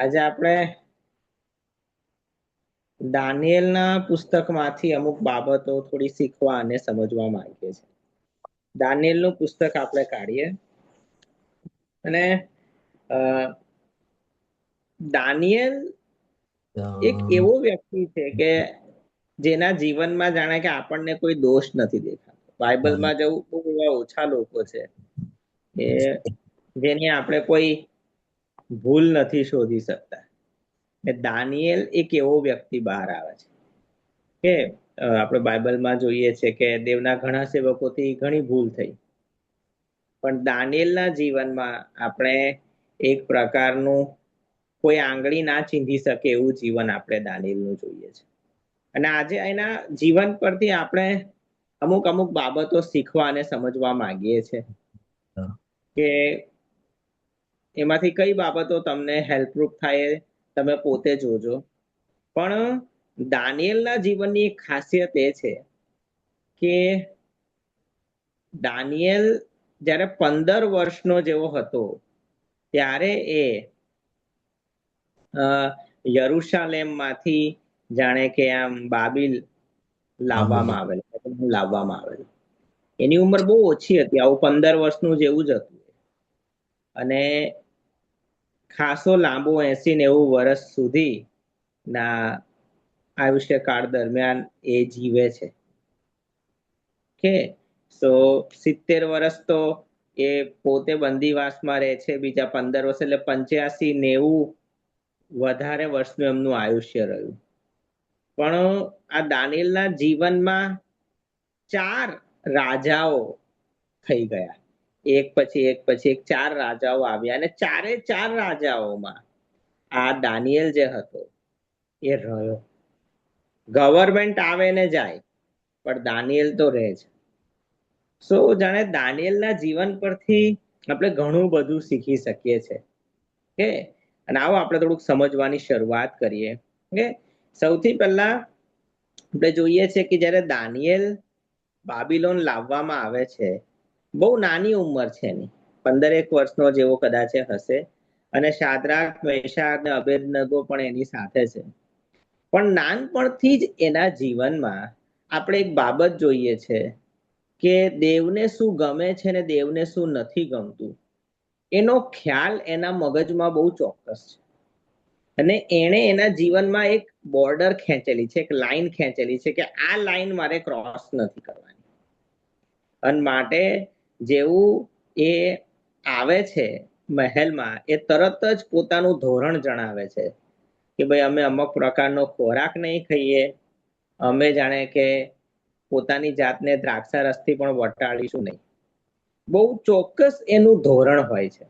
આજે આપણે દાનિયેલના પુસ્તકમાંથી અમુક બાબતો થોડી શીખવા અને સમજવા માંગીએ છીએ. દાનિયેલનું પુસ્તક આપણે કાઢીએ અને દાનિયેલ એક એવો વ્યક્તિ છે કે જેના જીવનમાં જાણે કે આપણને કોઈ દોષ નથી દેખાતો. બાઇબલમાં જવું બહુ એવા ઓછા લોકો છે કે જેની આપણે કોઈ ભૂલ નથી શોધી શકતા. દાનિયેલ એક એવો વ્યક્તિ બહાર આવે છે કે આપણે બાઇબલમાં જોઈએ છે કે દેવના ઘણા સેવકોથી ઘણી ભૂલ થઈ, પણ દાનિયેલના જીવનમાં આપણે એક પ્રકારનું કોઈ આંગળી ના ચીંધી શકે એવું જીવન આપણે દાનિયેલનું જોઈએ છે. અને આજે એના જીવન પરથી આપણે અમુક અમુક બાબતો શીખવા અને સમજવા માંગીએ છીએ કે એમાંથી કઈ બાબતો તમને હેલ્પરૂપ થાય તમે પોતે જોજો. પણ દાનિયેલના જીવનની એક ખાસિયત એ છે કે દાનિયેલ જ્યારે 15 વર્ષનો જેવો હતો ત્યારે એ યરુશાલેમમાંથી જાણે કે આમ બાબિલ લાવવામાં આવેલ. એની ઉંમર બહુ ઓછી હતી, આવું 15 વર્ષનું જેવું જ હતું. અને ખાસો લાંબો 80-90 વર્ષ સુધી ના આયુષ્યકાળ દરમિયાન એ જીવે છે કે 70 વર્ષ તો એ પોતે બંદીવાસમાં રહે છે, બીજા 15 વર્ષ એટલે 85-90 વધારે વર્ષનું એમનું આયુષ્ય રહ્યું. પણ આ દાનિયેલના જીવનમાં 4 રાજાઓ થઈ ગયા, એક પછી એક 4 રાજાઓ આવ્યા અને 4 રાજાઓમાં આ દાનિયેલ જે હતો એ રહ્યો. ગવર્મેન્ટ આવે ને જાય પણ દાનિયેલ તો રહે છે. જાણે દાનિયેલના જીવન પરથી આપણે ઘણું બધું શીખી શકીએ છીએ કે અને આવો આપણે થોડુંક સમજવાની શરૂઆત કરીએ કે સૌથી પહેલા આપણે જોઈએ છે કે જ્યારે દાનિયેલ બાબિલોન લાવવામાં આવે છે, બહુ નાની ઉંમર છે એની, 15 વર્ષનો જેવો કદાચ હશે. અને શાદ્રાક, મેશાક અને અબેદનગો પણ એની સાથે છે. પણ નાનપણથી જ એના જીવનમાં આપણે એક બાબત જોઈએ છે કે દેવને શું ગમે છે ને દેવને શું નથી ગમતું એનો ખ્યાલ એના મગજમાં બહુ ચોક્કસ છે. અને એણે એના જીવનમાં એક બોર્ડર ખેંચેલી છે, એક લાઈન ખેંચેલી છે કે આ લાઈન મારે ક્રોસ નથી કરવાની. અને માટે જેવું એ આવે છે મહેલમાં, એ તરત જ પોતાનું ધોરણ જણાવે છે કે ભાઈ અમે અમુક પ્રકારનો ખોરાક નહીં ખાઈએ, અમે જાણે કે પોતાની જાતને દ્રાક્ષા રસથી પણ વટાડીશું નહીં. બહુ ચોક્કસ એનું ધોરણ હોય છે.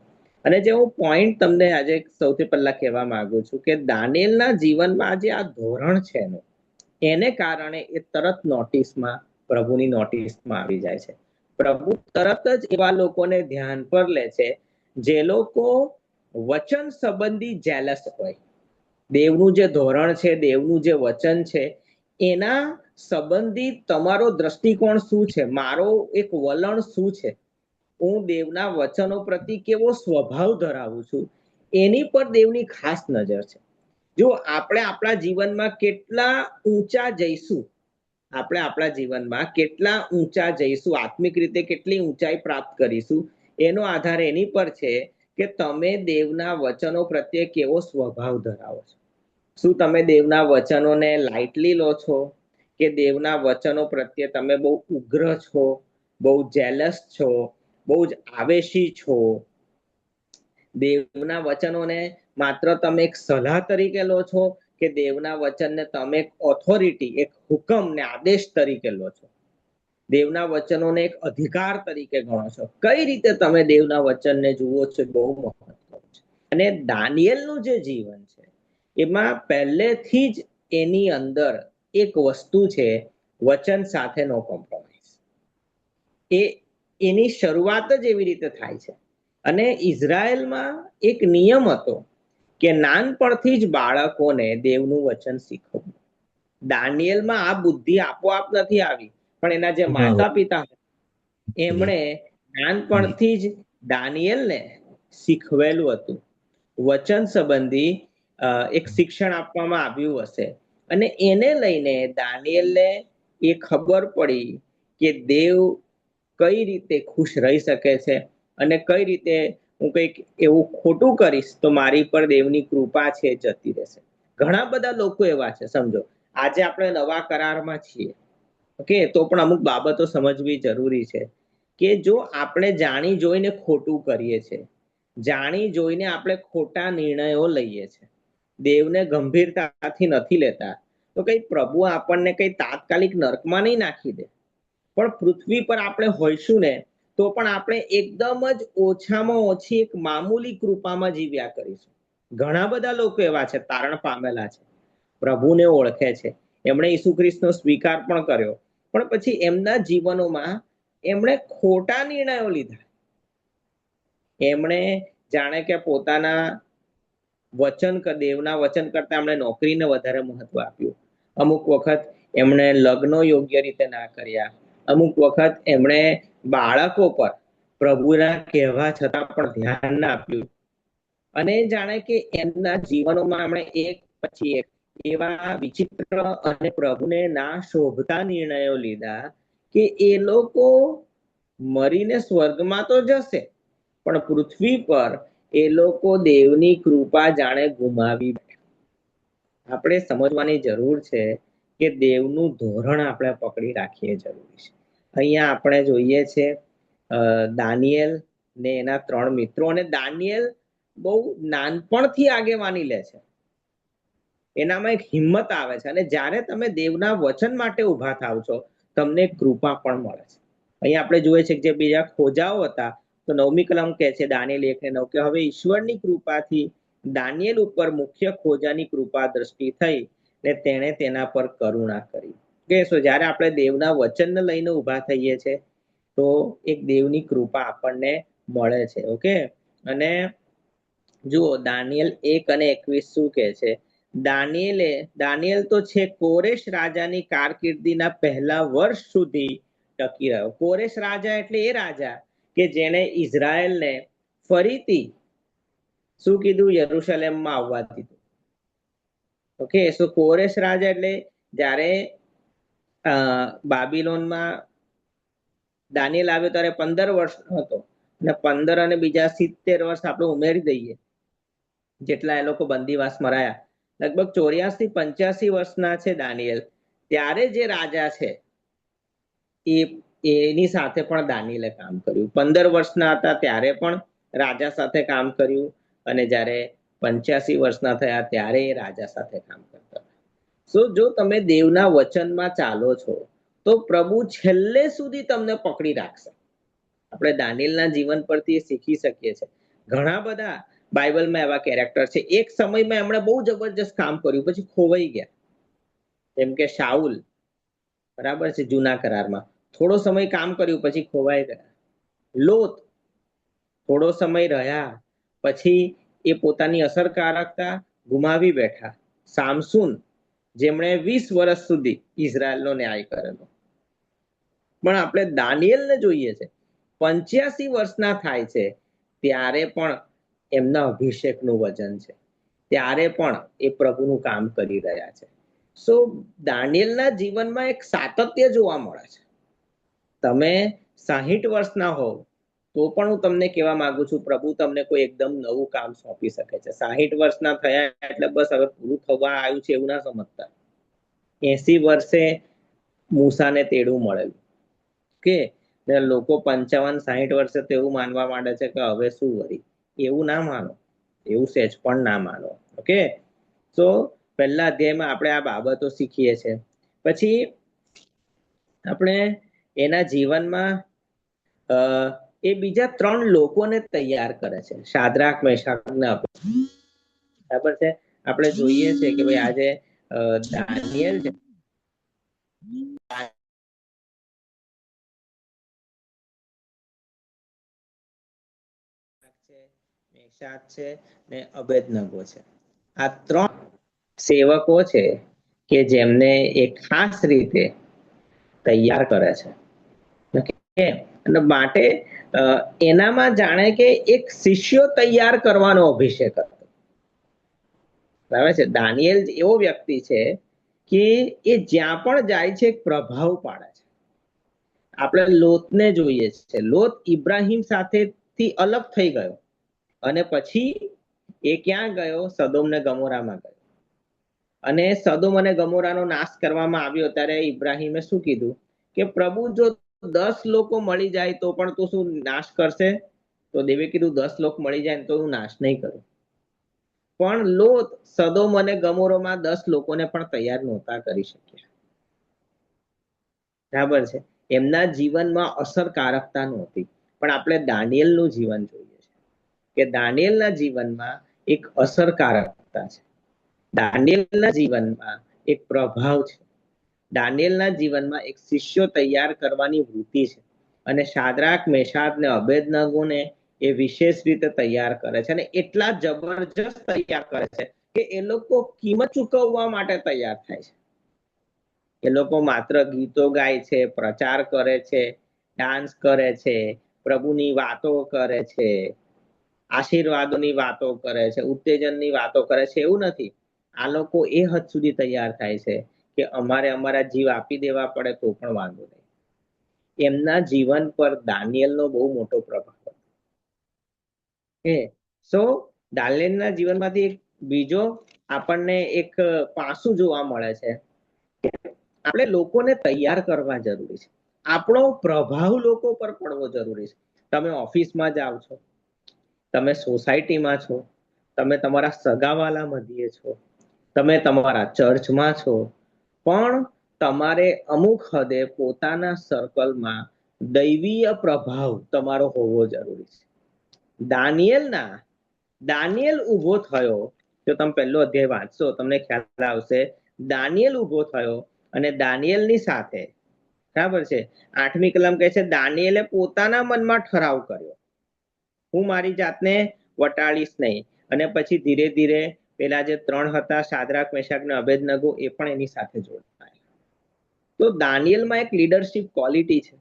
અને જે હું પોઈન્ટ તમને આજે સૌથી પહેલા કહેવા માંગુ છું કે દાનિયેલના જીવનમાં જે આ ધોરણ છે એનું, એને કારણે એ તરત નોટિસમાં, પ્રભુની નોટિસમાં આવી જાય છે. પ્રભુ તરત જ એવા લોકોને ધ્યાન પર લે છે જે લોકો વચન સંબંધી જેલસ હોય. દેવનું જે ધોરણ છે, દેવનું જે વચન છે, એના સંબંધિત તમારો દ્રષ્ટિકોણ શું છે, મારો એક વલણ શું છે, હું દેવના વચનો પ્રતિ કેવો સ્વભાવ ધરાવું છું, એની પર દેવની ખાસ નજર છે. જો આપણે આપણા જીવનમાં કેટલા ઊંચા જઈશું, આપણે આપણા જીવનમાં કેટલા ઊંચા જઈશું, આત્મિક રીતે કેટલી ઊંચાઈ પ્રાપ્ત કરીશું, એનો આધાર એની પર છે કે તમે દેવના વચનો પ્રત્યે કેવો સ્વભાવ ધરાવો છો. શું તમે દેવના વચનોને લાઇટલી લો છો કે દેવના વચનો પ્રત્યે તમે બહુ ઉગ્ર છો, બહુ જેલસ છો, બહુ જ આવેશી છો? દેવના વચનોને માત્ર તમે એક સલાહ તરીકે લો છો કે દેવના વચનને તમે એક ઓથોરિટી, એક હુકમ ને આદેશ તરીકે લો છો? દેવના વચનોને એક અધિકાર તરીકે ગણો છો? કઈ રીતે તમે દેવના વચનને જુઓ છો? બહુ મહત્વનું છે. અને દાનિયેલનું જે જીવન છે એમાં પહેલેથી જ એની અંદર એક વસ્તુ છે, વચન સાથેનો કોમ્પ્રોમાઇઝ. એની શરૂઆત જ એવી રીતે થાય છે. અને ઇઝરાયલમાં એક નિયમ હતો કે નાનપણથી જ બાળકોને દેવનું વચન શીખવવું. દાનિયેલમાં આ બુદ્ધિ આપોઆપ નથી આવી, પણ એના જે માતા પિતા એમણે નાનપણથી જ દાનિયેલને શીખવેલું હતું વચન સંબંધી એક શિક્ષણ આપવામાં આવ્યું હશે અને એને લઈને દાનિયેલને એ ખબર પડી કે દેવ કઈ રીતે ખુશ રહી શકે છે અને કઈ રીતે હું કંઈક એવું ખોટું કરીશ તો મારી પર દેવની કૃપા છે જતી રહેશે. ઘણા બધા લોકો એવા છે, સમજો આજે આપણે નવા કરારમાં છીએ, ઓકે, તો પણ અમુક બાબતો સમજવી જરૂરી છે કે જો આપણે જાણી જોઈને ખોટું કરીએ છીએ, જાણી જોઈને આપણે ખોટા નિર્ણયો લઈએ છીએ, દેવને ગંભીરતાથી નથી લેતા, તો કઈ પ્રભુ આપણને કઈ તાત્કાલિક નરકમાં નહીં નાખી દે, પણ પૃથ્વી પર આપણે હોઈશું ને તો પણ આપણે એકદમ જ ઓછામાં ઓછી એક મામૂલી કૃપામાં જીવ્યા કરીશું. ઘણા બધા લોકો એવા છે, તારણ પામેલા છે, પ્રભુને ઓળખે છે, એમણે ઈસુ ખ્રિસ્તનો સ્વીકાર પણ કર્યો, પણ પછી એમના જીવનોમાં એમણે ખોટા નિર્ણયો લીધા. એમણે જાણે કે પોતાના દેવના વચન કરતા એમણે નોકરીને વધારે મહત્વ આપ્યું. અમુક વખત એમણે લગ્નો યોગ્ય રીતે ના કર્યા, અમુક વખત એમણે બાળકો પર પ્રભુના કહેવા છતાં પણ ધ્યાન ના આપ્યું, અને જાણે કે એમના જીવનોમાં એમણે એક પછી એક એવા વિચિત્ર અને પ્રભુને ના શોભતા નિર્ણયો લીધા કે એ લોકો મરીને સ્વર્ગમાં તો જશે પણ પૃથ્વી પર એ લોકો દેવની કૃપા જાણે ગુમાવી. આપણે સમજવાની જરૂર છે કે દેવનું ધોરણ આપણે પકડી રાખીએ જરૂરી છે. અહીંયા આપણે જોઈએ છે દાનિયેલ ને એના 3 મિત્રો, અને દાનિયેલ બહુ નાનપણથી આગેવાની લે છે, એનામાં એક હિંમત આવે છે, અને જ્યારે તમે દેવના વચન માટે ઉભા થાવ છો તમને કૃપા પણ મળે છે. અહીંયા આપણે જોઈએ છે કે જે બીજા ખોજાઓ હતા, તો 9મી કલમ કહે છે દાનિયેલ 1:9 કે હવે ઈશ્વરની કૃપાથી દાનિયેલ ઉપર મુખ્ય ખોજાની કૃપા દ્રષ્ટિ થઈ ને તેણે તેના પર કરુણા કરી. કે જ્યારે આપણે દેવના વચનને લઈને ઉભા થઈએ છીએ તો એક દેવની કૃપા આપણને મળે છે. ઓકે, અને જુઓ દાનિયેલ 1:21 શું કહે છે? દાનિયેલ તો છે કોરેશ રાજાની કારકિર્દીના પહેલા વર્ષ સુધી ટકી રહ્યો. કોરેશ રાજા એટલે એ રાજા કે જેણે ઇઝરાયલને ફરીથી શું કીધું? યરુશલેમમાં આવવા દીધું. ઓકે, સો કોરેશ રાજા એટલે જ્યારે બાબિલોનમાં દાનિયેલ આવ્યો ત્યારે 15 વર્ષ હતો, અને 15 અને બીજા 70 વર્ષ આપણે ઉમેરી દઈએ જેટલા એ લોકો બંદીવાસમાં રહ્યા, લગભગ 84-85 વર્ષના છે દાનિયેલ. ત્યારે જે રાજા છે એની સાથે પણ દાનિયેલે કામ કર્યું. 15 વર્ષના હતા ત્યારે પણ રાજા સાથે કામ કર્યું, અને જ્યારે 85 વર્ષના થયા ત્યારે એ રાજા સાથે કામ કરતા. સો જો તમે દેવના વચનમાં ચાલો છો તો પ્રભુ છેલ્લે સુધી તમને પકડી રાખશે. આપણે દાનિયેલના જીવન પરથી શીખી શકીએ છીએ. ઘણા બધા બાઇબલમાં એવા કેરેક્ટર છે, એક સમયમાં એમણે બહુ જબરજસ્ત કામ કર્યું પછી ખોવાઈ ગયા. જેમ કે શાઉલ, બરાબર છે, જૂના કરારમાં થોડો સમય કામ કર્યું પછી ખોવાઈ ગયા. લોત થોડો સમય રહ્યા પછી એ પોતાની અસરકારકતા ગુમાવી બેઠા. સામસુન, જેમણે 20 વર્ષ સુધી ઇઝરાયલનો ન્યાય કરેલો. પણ આપણે દાનિયેલને જોઈએ છે 85 વર્ષના થાય છે ત્યારે પણ એમના અભિષેકનું વજન છે, ત્યારે પણ એ પ્રભુનું કામ કરી રહ્યા છે. સો દાનિયેલના જીવનમાં એક સાતત્ય જોવા મળે છે. તમે 60 વર્ષના હોવ તો પણ હું તમને કહેવા માંગુ છું પ્રભુ તમને કોઈ એકદમ નવું કામ સોંપી શકે છે. 60 વર્ષના થયા એટલે બસ હવે પૂરું થવા આવ્યું છે એવું ના સમજતા. 80 વર્ષે મૂસાને તેડું મળેલું કે લોકો 55-60 વર્ષે તો એવું માનવા માંડે છે કે હવે શું વળી. એવું ના માનો, એવું સહેજ પણ ના માનો. ઓકે, તો પહેલા અધ્યાયમાં આપણે આ બાબતો શીખીએ છીએ. પછી આપણે એના જીવનમાં એ બીજા 3 લોકોને તૈયાર કરે છે, શાદ્રાક, મેશાક ને અબેદnego. બરાબર છે, આપણે જોઈએ છે કે ભાઈ આજે દાનિયેલ છે, મેશાક છે ને અબેદnego છે. આ 3 સેવકો છે કે જેમને એક ખાસ રીતે તૈયાર કરે છે, અને માટે એનામાં જાણે કે એક શિષ્યો તૈયાર કરવાનો અભિષેક હતો. બરાબર છે. દાનિયેલ એવો વ્યક્તિ છે કે એ જ્યાં પણ જાય છે પ્રભાવ પાડે છે. આપણે લોતને જોઈએ છે, લોત ઇબ્રાહિમ સાથેથી અલગ થઈ ગયો અને પછી એ ક્યાં ગયો? સદોમ ને ગમોરામાં ગયો. અને સદોમ અને ગમોરાનો નાશ કરવામાં આવ્યો ત્યારે ઇબ્રાહિમે શું કીધું કે પ્રભુ જો 10 લોકો મળી જાય તો પણ તું શું નાશ કરશે? તો દેવે કીધું 10 લોકો મળી જાય તો હું નાશ નહીં કરું. પણ લોત સદોમ અને ગમોરોમાં 10 લોકોને પણ તૈયાર નહોતા કરી શક્યા. બરાબર છે. એમના જીવનમાં અસરકારકતા નહોતી. પણ આપણે દાનિયેલનું જીવન જોઈએ છે કે દાનિયેલના જીવનમાં એક અસરકારકતા છે. દાનિયેલના જીવનમાં એક પ્રભાવ છે. દાનિયેલના જીવનમાં એક શિષ્યો તૈયાર કરવાની વૃત્તિ છે. અને શાદ્રાક, મેશાક ને અબેદનગોને એ વિશેષ રીતે તૈયાર કરે છે અને એટલા જબરજસ્ત તૈયાર કરે છે કે એ લોકો કિંમત ચૂકવવા માટે તૈયાર થાય છે. એ લોકો માત્ર ગીતો ગાય છે, પ્રચાર કરે છે, ડાન્સ કરે છે, પ્રભુની વાતો કરે છે, આશીર્વાદોની વાતો કરે છે, ઉત્તેજનની વાતો કરે છે, એવું નથી. આ લોકો એ હદ સુધી તૈયાર થાય છે કે અમારે અમારા જીવ આપી દેવા પડે તો પણ વાંધો નહીં. એમના જીવન પર દાનિયેલનો બહુ મોટો પ્રભાવ છે. સો દાનિયેલના જીવનમાંથી એક બીજો આપણને એક પાસું જોવા મળે છે. આપણે લોકોને તૈયાર કરવા જરૂરી છે. આપણો પ્રભાવ લોકો પર પડવો જરૂરી છે. તમે ઓફિસમાં જાઓ છો, તમે સોસાયટીમાં છો, તમે તમારા સગાવાલા મધ્યે છો, તમે તમારા ચર્ચમાં છો, પણ તમારે અમુક હદે પોતાના સર્કલમાં દૈવીય પ્રભાવ તમારો હોવો જરૂરી છે. દાનિયેલ ઊભો થયો. જો તમે પહેલો અધ્યાય વાંચશો તમને ખ્યાલ આવશે. દાનિયેલ ઊભો થયો અને દાનિયેલની સાથે, બરાબર છે, 8મી કલમ કહે છે દાનિયેલે પોતાના મનમાં ઠરાવ કર્યો, હું મારી જાતને વટાળીશ નહીં. અને પછી ધીરે ધીરે પેલા જે 3 હતા, શાદ્રાક, મેશાક ને અબેદનગો, એ પણ એની સાથે જોડાયા. તો દાનિયેલમાં એક લીડરશિપ ક્વોલિટી છે.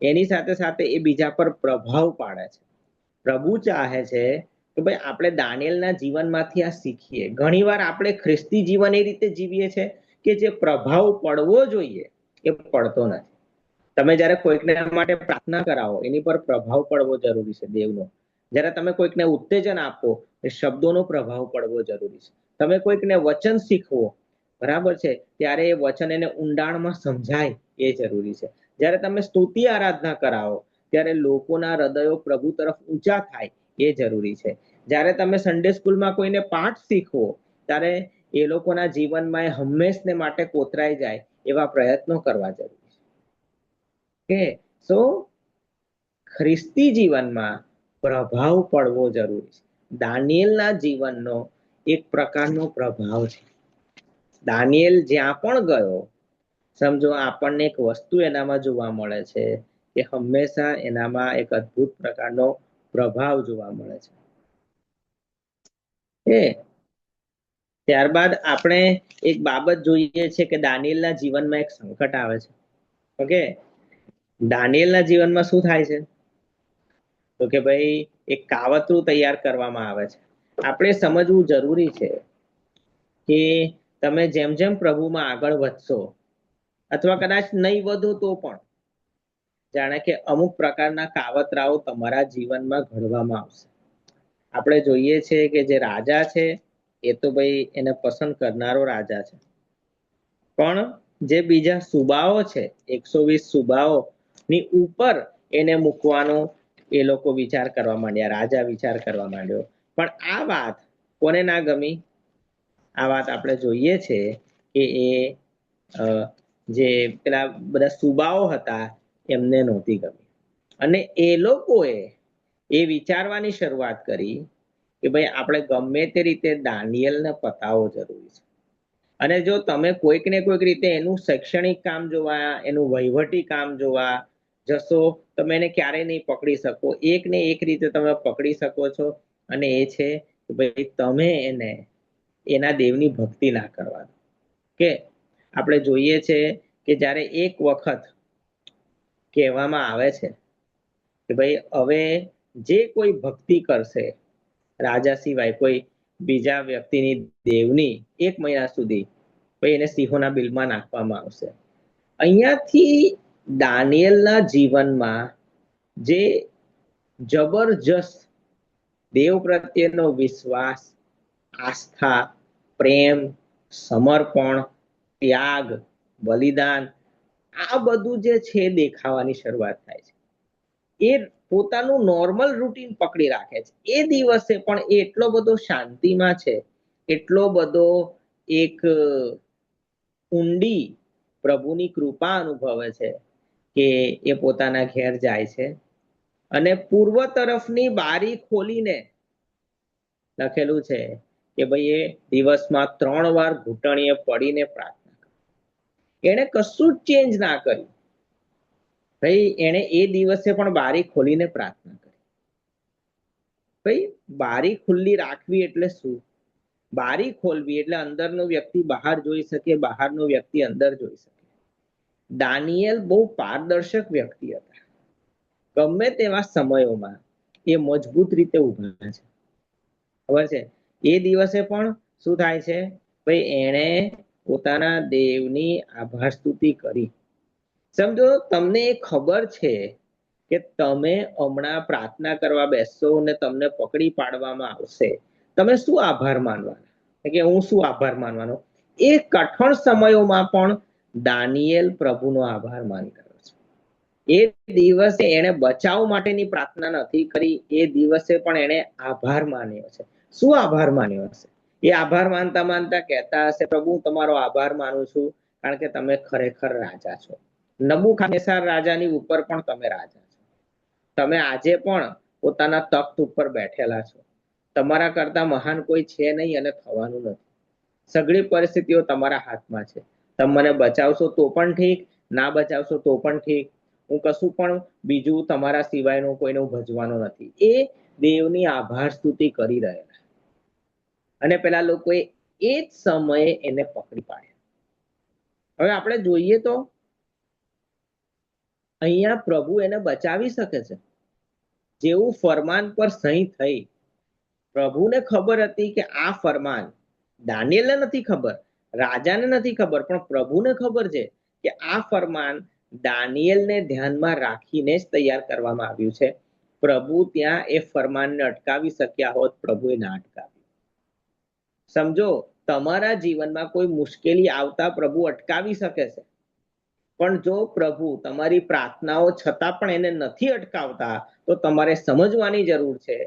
એની સાથે સાથે એ બીજા પર પ્રભાવ પાડે છે. પ્રભુ ચાહે છે કે ભાઈ આપણે દાનિયેલના જીવનમાંથી આ શીખીએ. ઘણીવાર આપણે ખ્રિસ્તી જીવન એ રીતે જીવીએ છે કે જે પ્રભાવ પડવો જોઈએ એ પડતો નથી. તમે જ્યારે કોઈકને માટે પ્રાર્થના કરાવો એની પર પ્રભાવ પડવો જરૂરી છે દેવનો. જ્યારે તમે કોઈકને ઉત્તેજન આપો એ શબ્દોનો પ્રભાવ પડવો જરૂરી છે. તમે કોઈકને વચન શીખવો, બરાબર છે, ત્યારે એ વચન એને ઊંડાણમાં સમજાય એ જરૂરી છે. જ્યારે તમે સ્તુતિ આરાધના કરાવો ત્યારે લોકોના હૃદયો પ્રભુ તરફ ઊંચા થાય એ જરૂરી છે. જ્યારે તમે સન્ડે સ્કૂલમાં કોઈને પાઠ શીખવો ત્યારે એ લોકોના જીવનમાં એ હંમેશને માટે કોતરાઈ જાય એવા પ્રયત્નો કરવા જરૂરી છે. સો ખ્રિસ્તી જીવનમાં પ્રભાવ પડવો જરૂરી છે. દાનિયેલના જીવનનો એક પ્રકારનો પ્રભાવ છે. દાનિયેલ જ્યાં પણ ગયો, સમજો આપણને એક વસ્તુ એનામાં જોવા મળે છે કે હંમેશા એનામાં એક અદ્ભુત પ્રકારનો પ્રભાવ જોવા મળે છે. ત્યારબાદ આપણે એક બાબત જોઈએ છે કે દાનિયેલના જીવનમાં એક સંકટ આવે છે. ઓકે, દાનિયેલના જીવનમાં શું થાય છે? તો કે ભાઈ એક કાવતરું તૈયાર કરવામાં આવે છે. આપણે સમજવું જરૂરી છે કે તમે જેમ જેમ પ્રભુમાં આગળ વધશો, અથવા કદાચ નહીં વધો તો પણ જાણે કે અમુક પ્રકારના કાવતરાઓ તમારા જીવનમાં ઘડવામાં આવશે. આપણે જોઈએ છે કે જે રાજા છે એ તો ભાઈ એને પસંદ કરનારો રાજા છે, પણ જે બીજા સુબાઓ છે, 120 સુબાઓ ની ઉપર એને મૂકવાનો એ લોકો વિચાર કરવા માંડ્યા, રાજા વિચાર કરવા માંડ્યો. પણ આ વાત કોને ના ગમી? આ વાત આપણે જોઈએ છે કે એ જે પેલા બધા સુબાઓ હતા એમને નહોતી ગમી. અને એ લોકોએ એ વિચારવાની શરૂઆત કરી કે ભાઈ આપણે ગમે તે રીતે દાનિયેલને પતાવવો જરૂરી છે. અને જો તમે કોઈક ને કોઈક રીતે એનું શૈક્ષણિક કામ જોવા, એનું વહીવટી કામ જોવા જશો, તમે એને ક્યારેય નહીં પકડી શકો. એક ને એક રીતે તમે પકડી શકો છો, અને એ છે કે ભાઈ તમે એને એના દેવની ભક્તિ ના કરવા દો. કે આપણે જોઈએ છે કે જ્યારે એક વખત કહેવામાં આવે છે કે ભાઈ હવે જે કોઈ ભક્તિ કરશે રાજા સિવાય, કોઈ બીજા વ્યક્તિની દેવની 1 મહિના સુધી પછી એને સિંહોના બિલમાં નાખવામાં આવશે. અહીંયાથી દાનિયેલના જીવનમાં જે જબરજસ્ત દેવ પ્રત્યેનો વિશ્વાસ, આસ્થા, પ્રેમ, સમર્પણ, ત્યાગ, બલિદાન, આ બધું જે છે દેખાવાની શરૂઆત થાય છે. એ પોતાનું નોર્મલ રૂટીન પકડી રાખે છે. એ દિવસે પણ એ એટલો બધો શાંતિમાં છે, એટલો બધો એક ઊંડી પ્રભુની કૃપા અનુભવે છે કે એ પોતાના ઘેર જાય છે અને પૂર્વ તરફની બારી ખોલીને લખેલું છે કે ભાઈ એ દિવસમાં 3 વાર ઘૂંટણીએ પડીને પ્રાર્થના કરી. એને કશું જ ચેન્જ ના કર્યું. ભાઈ એને એ દિવસે પણ બારી ખોલીને પ્રાર્થના કરી. ભાઈ બારી ખુલ્લી રાખવી એટલે શું? બારી ખોલવી એટલે અંદરનો વ્યક્તિ બહાર જોઈ શકે, બહારનો વ્યક્તિ અંદર જોઈ શકે. દાનિયેલ બહુ પારદર્શક વ્યક્તિ હતા. ગમે તેવા સમયોમાં એ મજબૂત રીતે ઉભા છે. ખબર છે એ દિવસે પણ શું થાય છે? ભાઈ એણે પોતાના દેવની આભાર સ્તુતિ કરી. સમજો તમને એ ખબર છે કે તમે હમણાં પ્રાર્થના કરવા બેસશો ને તમને પકડી પાડવામાં આવશે, તમે શું આભાર માનવાના? કે હું શું આભાર માનવાનો? એ કઠણ સમયોમાં પણ દાનિયેલ પ્રભુનો આભાર માની રહ્યો છે. એ દિવસે એને બચાવ માટેની પ્રાર્થના નથી કરી, એ દિવસે પણ એને આભાર માન્યો છે. શું આભાર માન્યો હશે? એ આભાર માનતા માનતા કહેતા હશે, પ્રભુ હું તમારો આભાર માનું છું કારણ કે તમે ખરેખર રાજા છો. નબુકદનેસર રાજાની ઉપર પણ તમે રાજા છો. તમે આજે પણ પોતાના તખ્ત ઉપર બેઠેલા છો. તમારા કરતા મહાન કોઈ છે નહીં અને થવાનું નથી. સઘળી પરિસ્થિતિઓ તમારા હાથમાં છે. તમે મને બચાવશો તો પણ ઠીક, ના બચાવશો તો પણ ઠીક. હું કશું પણ બીજું તમારા સિવાયનું કોઈને ભજવાનો નથી. એ દેવની આભાર સ્તુતિ કરી રહ્યા. અને પેલા લોકોએ એ જ સમયે એને પકડી પાડ્યા. હવે આપણે જોઈએ તો અહીંયા પ્રભુ એને બચાવી શકે છે. જેવું ફરમાન પર સહી થઈ, પ્રભુને ખબર હતી કે આ ફરમાન, દાનિયેલને નથી ખબર, રાજાને નથી ખબર, પણ પ્રભુને ખબર છે કે આ ફરમાન દાનિયેલને ધ્યાનમાં રાખીને જ તૈયાર કરવામાં આવ્યું છે. પ્રભુ ત્યાં એ ફરમાનને અટકાવી શક્યા હોત, પ્રભુએ ના અટકાવ્યું. સમજો તમારા જીવનમાં કોઈ મુશ્કેલી આવતા પ્રભુ અટકાવી શકે છે, પણ જો પ્રભુ તમારી પ્રાર્થનાઓ છતાં પણ એને નથી અટકાવતા, તો તમારે સમજવાની જરૂર છે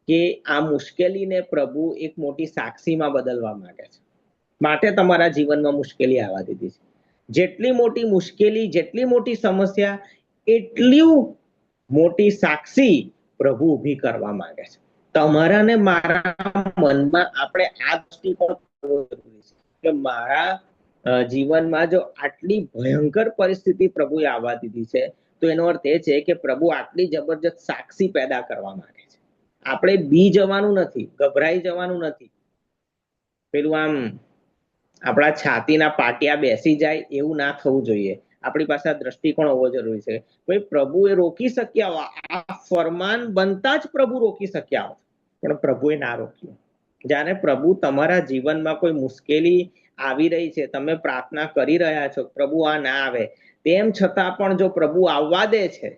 કે આ મુશ્કેલીને પ્રભુ એક મોટી સાક્ષીમાં બદલવા માંગે છે. માટે તમારા જીવનમાં મુશ્કેલી આવવા દીધી છે. જેટલી મોટી મુશ્કેલી, જેટલી મોટી સમસ્યા, એટલી મોટી સાક્ષી પ્રભુ ઊભી કરવા માંગે છે. તમારા ને મારા મનમાં આપણે આ દૃષ્ટિકોણ કરવો જરૂરી છે કે મારા જીવનમાં જો આટલી ભયંકર પરિસ્થિતિ પ્રભુએ આવવા દીધી છે, તો એનો અર્થ એ છે કે પ્રભુ આટલી જબરજસ્ત સાક્ષી પેદા કરવા માંગે છે. આપણે બી જવાનું નથી, ગભરાઈ જવાનું નથી. પેલું આમ આપણા છાતીના પાટિયા બેસી જાય એવું ના થવું જોઈએ. આપણી પાસે આ દ્રષ્ટિકોણ હોવો જરૂરી છે. ભાઈ પ્રભુએ રોકી શક્યા, આ ફરમાન બનતા જ પ્રભુ રોકી શક્યા હોત, પણ પ્રભુએ ના રોક્યું. જ્યારે પ્રભુ તમારા જીવનમાં કોઈ મુશ્કેલી આવી રહી છે, તમે પ્રાર્થના કરી રહ્યા છો પ્રભુ આ ના આવે, તેમ છતાં પણ જો પ્રભુ આવવા દે છે,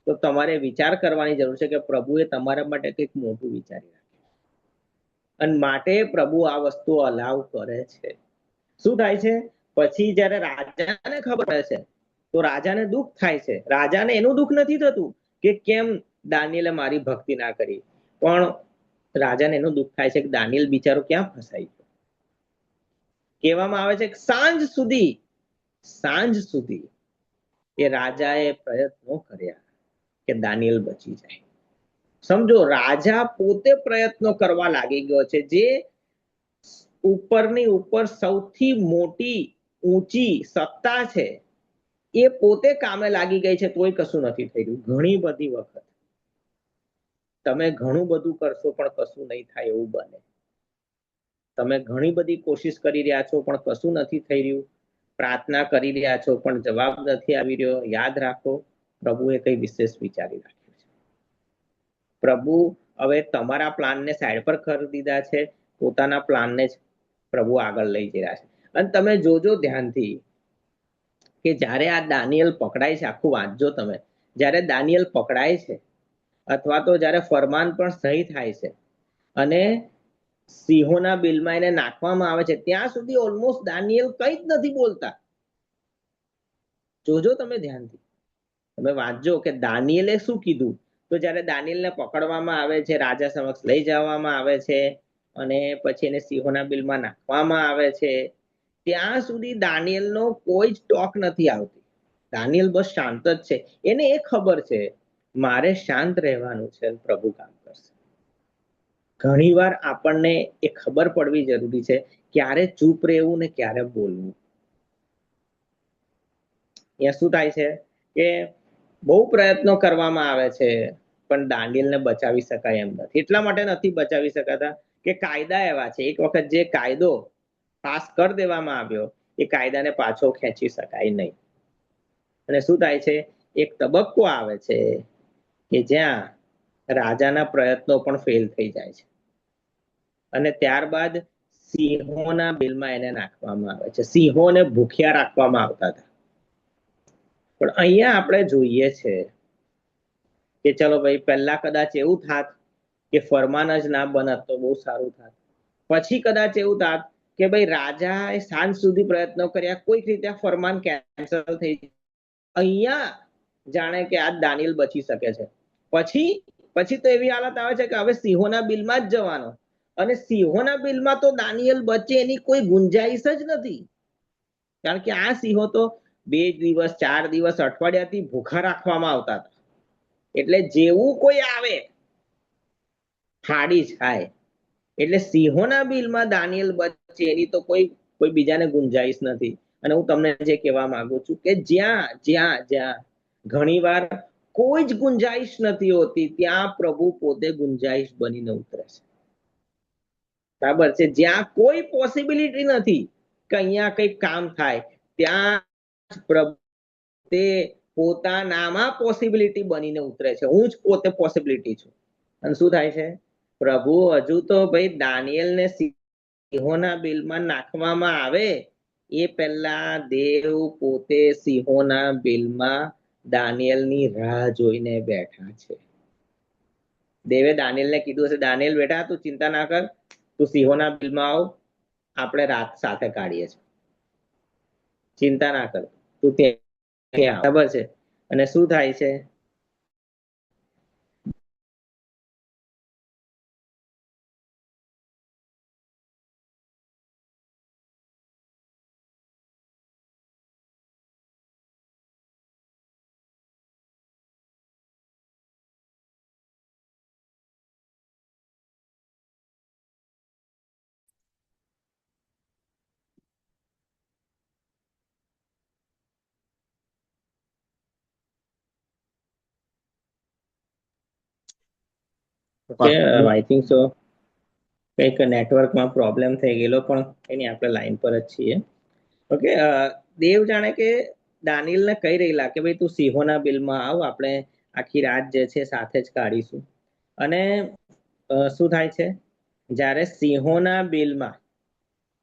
તો તમારે વિચાર કરવાની જરૂર છે કે પ્રભુએ તમારા માટે કંઈક મોટું વિચારી રાખ્યું, અને માટે પ્રભુ આ વસ્તુ અલાવ કરે છે. શું થાય છે પછી? જ્યારે રાજાને ખબર પડે છે, તો રાજાને દુઃખ થાય છે. રાજાને એનું દુઃખ નથી થતું કે કેમ દાનિયેલે મારી ભક્તિ ના કરી, પણ રાજાને એનું દુઃખ થાય છે કે દાનિયેલ બિચારો ક્યાં ફસાઈ ગયો. કહેવામાં આવે છે કે સાંજ સુધી એ રાજાએ પ્રયત્નો કર્યા કે દાનિયેલ બચી જાય. સમજો રાજા પોતે પ્રયત્નો કરવા લાગી ગયો છે. જે ઉપરની ઉપર સૌથી મોટી ઊંચી સત્તા છે, એ પોતે કામે લાગી ગઈ છે, તોય કશું નથી થઈ રહ્યું. ઘણી બધી વખત તમે ઘણું બધું કરશો પણ કશું નહીં થાય એવું બને. તમે ઘણી બધી કોશિશ કરી રહ્યા છો પણ કશું નથી થઈ રહ્યું. પ્રાર્થના કરી રહ્યા છો પણ જવાબ નથી આવી રહ્યો. યાદ રાખો, પ્રભુએ કઈ વિશેષ વિચારી રાખ્યું છે. પ્રભુ હવે તમારા પ્લાનને સાઈડ પર કરી દીધા છે, પોતાના પ્લાનને જ પ્રભુ આગળ લઈ જઈ રહ્યા છે. અને તમે જોજો ધ્યાનથી કે જ્યારે આ દાનિયેલ પકડાય છે, આખું વાંચજો તમે, જ્યારે દાનિયેલ પકડાય છે અથવા તો જ્યારે ફરમાન પણ સહી થાય છે અને સિંહોના બિલમાં એને નાખવામાં આવે છે, ત્યાં સુધી ઓલમોસ્ટ દાનિયેલ કંઈ જ નથી બોલતા. જોજો તમે ધ્યાનથી, તમે વાંચજો કે દાનિયેલે શું કીધું. તો જ્યારે દાનિયેલને પકડવામાં આવે છે, રાજા સમક્ષ લઈ જવામાં આવે છે અને પછી એને સિંહોના બિલમાં નાખવામાં આવે છે, ત્યાં સુધી દાનિયેલનો કોઈ જ ટોક નથી આવતી. દાનિયેલ બસ શાંત જ છે. એને એ ખબર છે મારે શાંત રહેવાનું છે, પ્રભુ કામ કરશે. ઘણીવાર આપણને એ ખબર પડવી જરૂરી છે ક્યારે ચૂપ રહેવું ને ક્યારે બોલવું. અહીંયા શું થાય છે કે બહુ પ્રયત્નો કરવામાં આવે છે પણ દાનિયેલને બચાવી શકાય એમ નથી. એટલા માટે નથી બચાવી શકાતા કે કાયદા એવા છે. એક વખત જે કાયદો પાસ કરી દેવામાં આવ્યો એ કાયદાને પાછો ખેંચી શકાય નહીં. અને શું થાય છે, એક તબક્કો આવે છે કે જ્યાં રાજાના પ્રયત્નો પણ ફેલ થઈ જાય છે અને ત્યારબાદ સિંહોના બિલમાં એને નાખવામાં આવે છે. સિંહોને ભૂખ્યા રાખવામાં આવતા હતા. પણ અહીંયા આપણે જોઈએ છે કે ચલો ભાઈ, પહેલા કદાચ એવું થાત કે ફરમાન જ ના બનત તો બહુ સારું થાત. પછી કદાચ એવું થાત કે ભાઈ રાજાએ સાંજ સુધી પ્રયત્નો કર્યા, કોઈક રીતે ફરમાન કેન્સલ થઈ. અહીંયા જાણે કે આ દાનિયેલ બચી શકે છે. પછી પછી તો એવી હાલત આવે છે કે હવે સિંહોના બિલમાં જ જવાનો, અને સિંહોના બિલમાં તો દાનિયેલ બચે એની કોઈ ગુંજાઈશ જ નથી. કારણ કે આ સિંહો તો 2 દિવસ 4 દિવસ અઠવાડિયાથી ભૂખા રાખવામાં આવતા હતા. એટલે જેવું કોઈ આવે ફાડી જ ખાય. એટલે સિંહોના બિલમાં દાનિયેલ બચે એની તો કોઈ બીજાને ગુંજાઈશ નથી. અને હું તમને જે કહેવા માંગુ છું કે જ્યાં જ્યાં જ્યાં ઘણીવાર કોઈ જ ગુંજાઈશ નથી હોતી, ત્યાં પ્રભુ પોતે ગુંજાઈશ બનીને ઉતરે છે. બરાબર છે? જ્યાં કોઈ પોસિબિલિટી નથી કે અહીંયા કંઈક કામ થાય, ત્યાં પ્રભુ તે પોતાનામાં પોસિબિલિટી બનીને ઉતરે છે. હું જ પોતે પોસિબિલિટી છું. અને શું થાય છે, પ્રભુ હજુ તો ભાઈ દાનિયેલને સિંહોના બિલમાં નાખવામાં આવે એ પહેલા દેવ પોતે સિંહોના બિલમાં દાનિયેલની રાહ જોઈને બેઠા છે. દેવે દાનિયેલને કીધું હશે, દાનિયેલ બેટા તું ચિંતા ના કર, તું સિંહોના બિલમાં આવ, આપણે રાત સાથે કાઢીએ છીએ, ચિંતા ના કર, તું ત્યાં ખબર છે. અને શું થાય છે, ઓકે આઈ થિંક સો કંઈક નેટવર્કમાં પ્રોબ્લેમ થઈ ગયેલો, પણ એની આપણે લાઈન પર જ છીએ. ઓકે, દેવ જાણે કે દાનિયેલને કહી રહેલા કે ભાઈ તું સિંહોના બિલમાં આવ, આપણે આખી રાત જે છે સાથે જ કાઢીશું. અને શું થાય છે, જ્યારે સિંહોના બિલમાં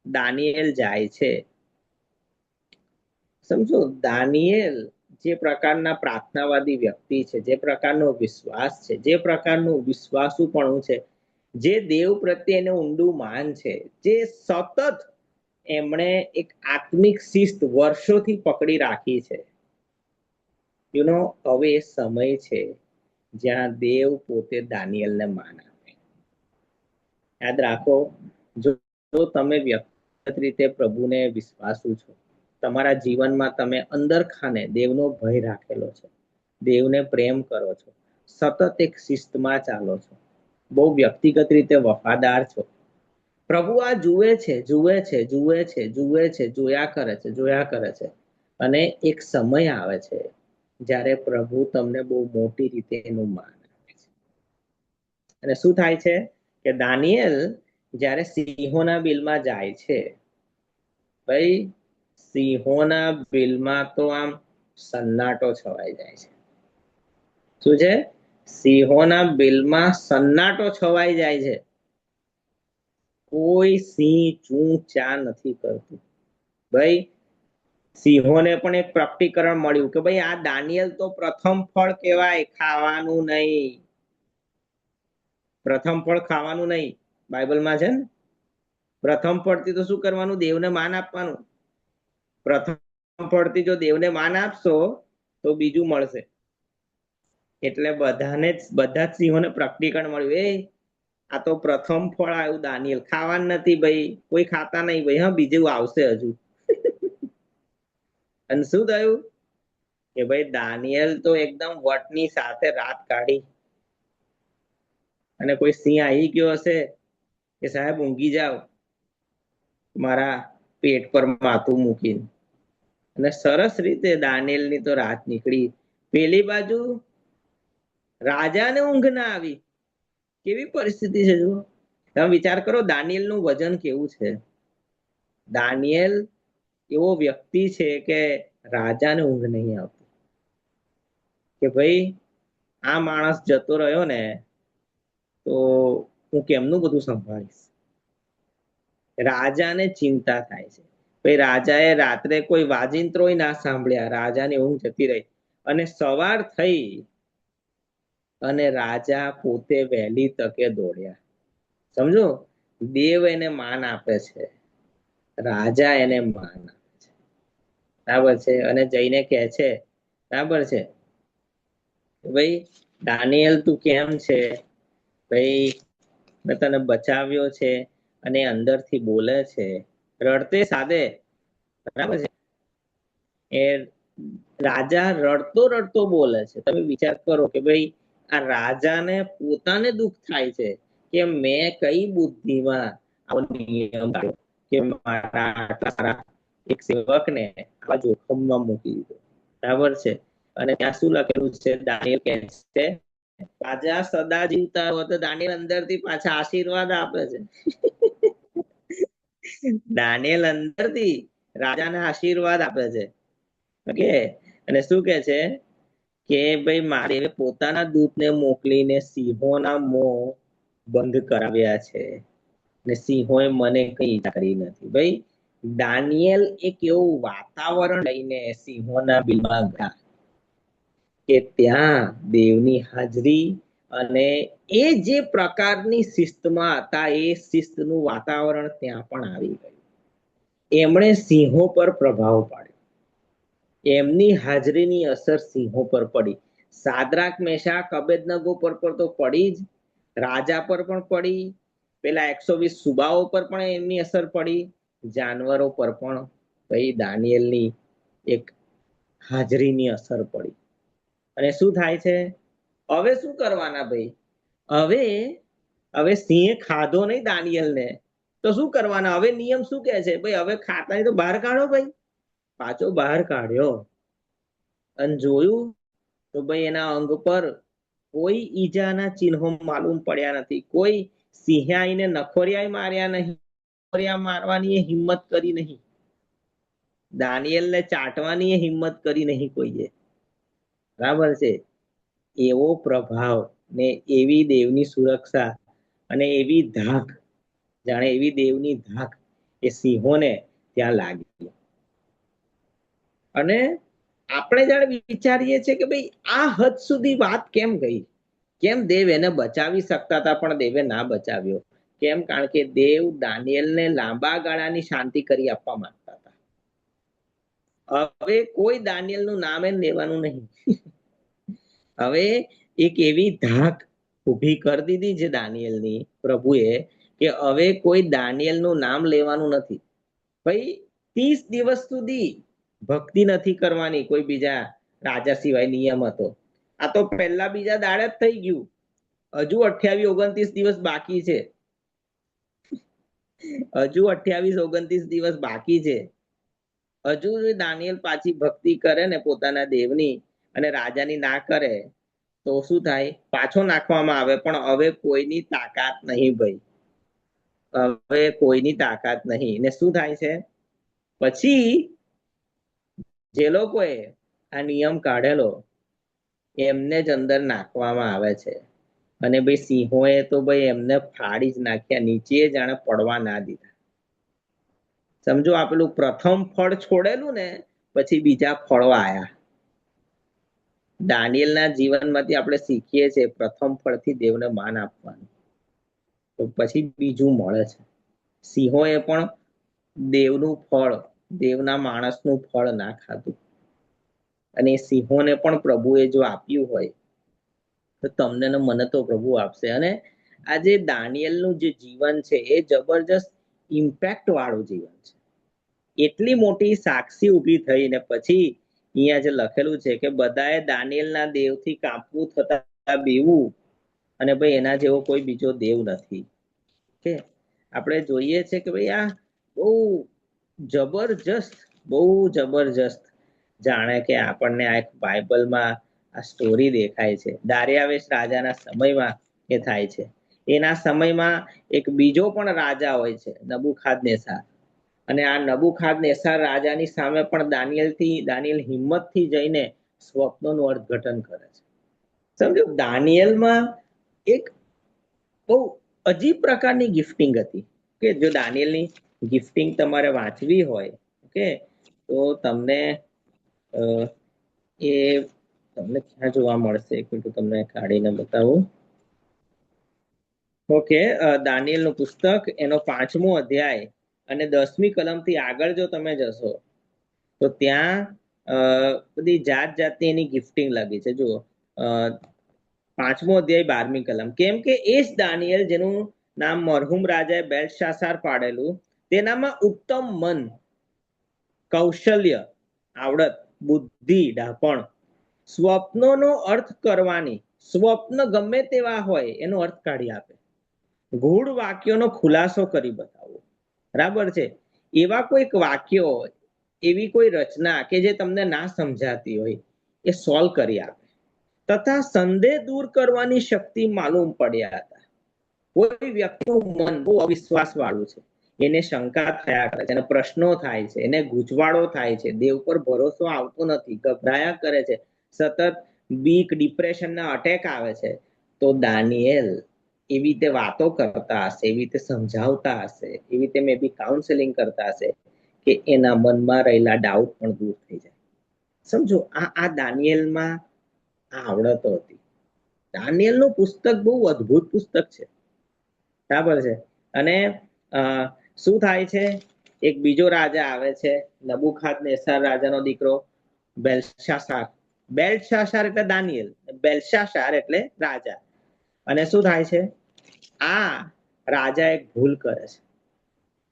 દાનિયેલ જાય છે, સમજો દાનિયેલ જે પ્રકારના પ્રાર્થનાવાદી વ્યક્તિ છે, જે પ્રકારનો વિશ્વાસ છે, જે પ્રકારનું વિશ્વાસુપણું છે, જે દેવ પ્રત્યેનું ઊંડું માન છે, જે સતત એમણે એક આત્મિક શિસ્ત વર્ષોથી પકડી રાખી છે, હવે એ સમય છે જ્યાં દેવ પોતે દાનિયેલને માન આપે. યાદ રાખો, જો તમે વ્યક્તિગત રીતે પ્રભુને વિશ્વાસુ છો, તમારા જીવનમાં તમે અંદર ખાને દેવનો ભય રાખેલો છે, દેવને પ્રેમ કરો છો, સતત એક શિસ્તમાં ચાલો છો, બહુ વ્યક્તિગત રીતે વફાદાર છો, પ્રભુ આ જુએ છે, જુએ છે, જુએ છે, જુએ છે, જોયા કરે છે, જોયા કરે છે. અને એક સમય આવે છે જ્યારે પ્રભુ તમને બહુ મોટી રીતે એનું માન આપે છે. અને શું થાય છે કે દાનિયેલ જ્યારે સિંહોના બિલમાં જાય છે, ભાઈ સિંહોના બિલમાં તો આમ સન્નાટો છવાઈ જાય છે. શું છે? સિંહોના બિલમાં સન્નાટો છવાઈ જાય છે, કોઈ સિંહ ચૂં ચા નથી કરતું. ભાઈ સિંહોને પણ એક પ્રકટીકરણ મળ્યું કે ભાઈ આ દાનિયેલ તો પ્રથમ ફળ કહેવાય, ખાવાનું નહીં. પ્રથમ ફળ ખાવાનું નહીં, બાઇબલમાં છે ને. પ્રથમ ફળથી તો શું કરવાનું? દેવને માન આપવાનું. પ્રથમ ફળથી જો દેવને માન આપશો તો બીજું મળશે. એટલે બધાને બધા જ સિંહોને પ્રકટીકરણ મળ્યું, એ આ તો પ્રથમ ફળ આવ્યું દાનિયેલ, ખાવાનું નથી ભાઈ, કોઈ ખાતા નહીં ભાઈ, હા બીજું આવશે હજુ. અને શું થયું કે ભાઈ દાનિયેલ તો એકદમ વટની સાથે રાત કાઢી. અને કોઈ સિંહ આવી ગયો હશે કે સાહેબ ઊંઘી જાવ મારા પેટ પર માથું મૂકીને, અને સરસ રીતે દાનિયેલની તો રાત નીકળી. પેલી બાજુ રાજાને ઊંઘ ના આવી. કેવી પરિસ્થિતિ છે જુઓ. તમે વિચાર કરો દાનિયેલનું વજન કેવું છે. દાનિયેલ એવો વ્યક્તિ છે કે રાજાને ઊંઘ નહીં આવતી કે ભાઈ આ માણસ જતો રહ્યો ને તો હું કેમનું બધું સંભાળીશ. રાજાને ચિંતા થાય છે. ભાઈ રાજાએ રાત્રે કોઈ વાજિંત્રોય ના સાંભળ્યા, રાજાની ઊંઘ જતી રહી. અને સવાર થઈ અને રાજા પોતે વહેલી તકે દોડ્યા. સમજો, દેવ એને માન આપે છે, રાજા એને માન આપે છે, બરાબર છે. અને જઈને કહે છે, બરાબર છે, ભાઈ દાનિયેલ તું કેમ છે? ભાઈ મેં તને બચાવ્યો છે. અને અંદરથી બોલે છે, રડતે સાદે, બરાબર છે. એ રાજા રડતો રડતો બોલે છે. તમે વિચાર કરો કે ભાઈ આ રાજાને પોતાને દુઃખ થાય છે કે મેં કઈ બુદ્ધિમાં આવો નિયમ કે મારા આટલા સારા એક સેવકને આવા જોખમમાં મૂકી દીધો, બરાબર છે. અને ત્યાં શું લખેલું છે? દાનિયેલ કહે છે રાજા સદા જીવતા હોય તો દાનિયેલ અંદરથી પાછા આશીર્વાદ આપે છે. દાનિયેલ અંદરથી રાજાને આશીર્વાદ આપે છે. ઓકે. અને શું કે છે કે ભાઈ મારે પોતાના દૂતને મોકલીને સિંહોના મોં બંધ કરાવ્યા છે ને સિંહોએ મને કઈ ઈજા કરી નથી. ભાઈ દાનિયેલ એક એવું વાતાવરણ લઈને સિંહોના બિલમાં ગયા કે ત્યાં દેવની હાજરી અને એ જે પ્રકારની શિસ્તમાં હતા એ શિસ્તનું વાતાવરણ ત્યાં પણ આવી ગયું. એમણે સિંહો પર પ્રભાવ પાડ્યો. એમની હાજરીની અસર સિંહો પર પડી. સાદ્રાક મેશાક અબેદનગો પર તો પડી જ, રાજા પર પણ પડી, પેલા 120 સુબાઓ પર પણ એમની અસર પડી, જાનવરો પર પણ ભાઈ દાનિયેલની એક હાજરીની અસર પડી. અને શું થાય છે? હવે શું કરવાના ભાઈ? હવે હવે સિંહે ખાધો નહીં દાનિયેલને તો શું કરવાના? હવે નિયમ શું કહે છે? ભાઈ હવે ખાતા નહીં તો બહાર કાઢો. ભાઈ પાછો બહાર કાઢ્યો અને જોયું તો ભાઈ એના અંગ પર કોઈ ઈજાના ચિહ્નો માલુમ પડ્યા નથી. કોઈ સિંહે આવીને નખોરિયા માર્યા નહીં, નખોરિયા મારવાની હિંમત કરી નહીં, દાનિયેલને ચાટવાની હિંમત કરી નહીં કોઈએ, બરાબર છે. એવો પ્રભાવ ને એવી દેવની સુરક્ષા અને એવી ધાક, જાણે એવી દેવની ધાક એ સિંહોને ત્યાં લાગી. અને આપણે જાણે વિચારીએ છીએ કે ભાઈ આ હદ સુધી વાત કેમ ગઈ? કેમ દેવ એને બચાવી શકતા હતા પણ દેવે ના બચાવ્યો? કેમ? કારણ કે દેવ દાનિયેલને લાંબા ગાળાની શાંતિ કરી આપવા માંગતા હતા. હવે કોઈ દાનિયેલનું નામ એમ લેવાનું નહીં. હવે એક એવી ધાક ઊભી કરી દીધી છે દાનિયેલની પ્રભુએ કે હવે કોઈ દાનિયેલનું નામ લેવાનું નથી. ભાઈ 30 દિવસ સુધી ભક્તિ નથી કરવાની કોઈ બીજા રાજા સિવાય, નિયમ હતો. આ તો પહેલા બીજા દાડે જ થઈ ગયું. હજુ 28-29 દિવસ બાકી છે. હજુ 28-29 દિવસ બાકી છે. હજુ દાનિયેલ પાછી ભક્તિ કરે ને પોતાના દેવની અને રાજાની ના કરે તો શું થાય? પાછો નાખવામાં આવે. પણ હવે કોઈની તાકાત નહીં ભાઈ, હવે કોઈની તાકાત નહીં. ને શું થાય છે પછી? જે લોકોએ આ નિયમ કાઢેલો એમને જ અંદર નાખવામાં આવે છે. અને ભાઈ સિંહોએ તો ભાઈ એમને ફાડી જ નાખ્યા, નીચે જાણે પડવા ના દીધા. સમજો આ પેલું પ્રથમ ફળ છોડેલું ને પછી બીજા ફળો આયા. દાનિયેલના જીવનમાંથી આપણે શીખીએ છીએ પ્રથમ ફળથી દેવને માન આપવાનું, તો પછી બીજું મળે છે. સિંહોએ પણ દેવનું ફળ, દેવના માણસનું ફળ ના ખાધું, અને સિંહોને પણ પ્રભુએ જો આપ્યું હોય તો તમને ને મને તો પ્રભુ આપશે. અને આ જે દાનિયેલનું જે જીવન છે એ જબરજસ્ત ઇમ્પેક્ટ વાળું જીવન છે. એટલી મોટી સાક્ષી ઊભી થઈ ને પછી અહીંયા જે લખેલું છે કે બધાએ દાનિયેલના દેવથી કાપવું થતા બીવું, અને ભાઈ એના જેવો કોઈ બીજો દેવ નથી. કે આપણે જોઈએ છે કે ભાઈ આ બહુ જબરજસ્ત, બહુ જબરજસ્ત જાણે કે આપણને આ એક બાઇબલમાં આ સ્ટોરી દેખાય છે. દારિયાવેશ રાજાના સમયમાં એ થાય છે. એના સમયમાં એક બીજો પણ રાજા હોય છે, નબુખાદનેસાર. અને આ નબુખાદનેસાર રાજાની સામે પણ દાનિયેલ હિંમતથી જઈને સ્વપ્નનું અર્થઘટન કરે છે. સમજો દાનિયેલમાં એક બહુ અજીબ પ્રકારની ગિફ્ટિંગ હતી. કે જો દાનિયેલની ગિફ્ટિંગ તમારે વાંચવી હોય ઓકે, તો તમને એ તમને ક્યાં જોવા મળશે, એક મિનિટ તમને કાઢીને બતાવું. ઓકે, દાનિયેલનું પુસ્તક એનો 5મો અધ્યાય અને 10મી કલમથી આગળ જો તમે જશો તો ત્યાં બધી જાત જાતની એની ગિફ્ટિંગ લાગી છે. જુઓ 5મો અધ્યાય 12મી કલમ, કેમ કે એ જ દાનિયેલ જેનું નામ મરહુમ રાજાએ બેલ્શાસાર પાડેલું, તેનામાં ઉત્તમ મન, કૌશલ્ય, આવડત, બુદ્ધિ, ડાપણ, સ્વપ્નોનો અર્થ કરવાની, સ્વપ્ન ગમે તેવા હોય એનો અર્થ કાઢી આપે, ગૂઢ વાક્યોનો ખુલાસો કરી બતાવો. બરાબર છે? એવા કોઈક વાક્યો, એવી કોઈ રચના કે જે તમને ના સમજાતી હોય એ સોલ્વ કરી આપે, તથા સંદેહ દૂર કરવાની શક્તિ માલુમ પડ્યા હતા. કોઈ વ્યક્તિનું મન બહુ અવિશ્વાસ વાળું છે, એને શંકા થયા કરે છે, એને પ્રશ્નો થાય છે, એને ગૂંચવાડો થાય છે, દેવ પર ભરોસો આવતો નથી, ગભરાયા કરે છે, સતત બીક, ડિપ્રેશનના અટેક આવે છે, તો દાનિયેલ એવી રીતે વાતો કરતા હશે, એવી રીતે સમજાવતા હશે, એવી રીતે મે બી કાઉન્સેલિંગ કરતા હશે કે એના મનમાં રહેલા ડાઉટ પણ દૂર થઈ જાય. સમજો આ દાનિયેલમાં આ આવડતો હતી. દાનિયેલનું પુસ્તક બહુ અદ્ભુત પુસ્તક છે. બરાબર છે? અને શું થાય છે, એક બીજો રાજા આવે છે, નબુખાદનેસ્સર રાજાનો દીકરો બેલ્શાસાર. બેલ્શાસાર એટલે દાનિયેલ, બેલ્શાસાર એટલે રાજા. અને શું થાય છે, આ રાજા એક ભૂલ કરે છે.